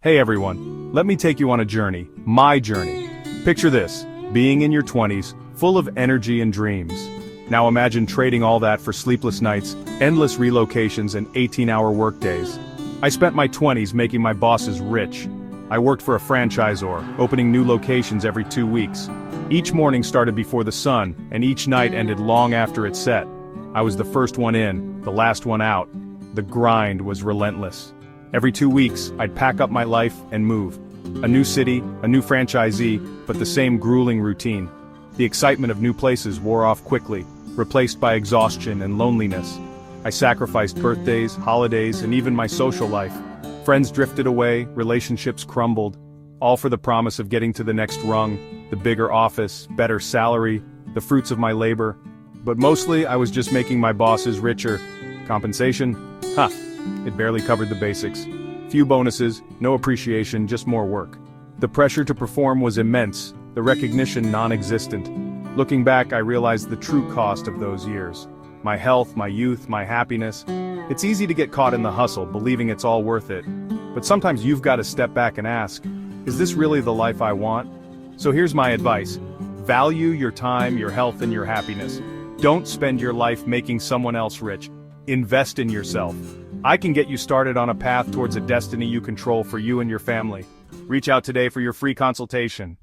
Hey everyone, let me take you on a journey, my journey. Picture this, being in your 20s, full of energy and dreams. Now imagine trading all that for sleepless nights, endless relocations and 18-hour workdays. I spent my 20s making my bosses rich. I worked for a franchisor, opening new locations every 2 weeks. Each morning started before the sun, and each night ended long after it set. I was the first one in, the last one out. The grind was relentless. Every 2 weeks, I'd pack up my life and move. A new city, a new franchisee, but the same grueling routine. The excitement of new places wore off quickly, replaced by exhaustion and loneliness. I sacrificed birthdays, holidays, and even my social life. Friends drifted away, relationships crumbled, all for the promise of getting to the next rung, the bigger office, better salary, the fruits of my labor. But mostly, I was just making my bosses richer. Compensation? It barely covered the basics. Few bonuses, no appreciation, just more work. The pressure to perform was immense, the recognition non-existent. Looking back, I realized the true cost of those years. My health, my youth, my happiness. It's easy to get caught in the hustle, believing it's all worth it. But sometimes you've got to step back and ask, is this really the life I want? So here's my advice. Value your time, your health, and your happiness. Don't spend your life making someone else rich. Invest in yourself. I can get you started on a path towards a destiny you control for you and your family. Reach out today for your free consultation.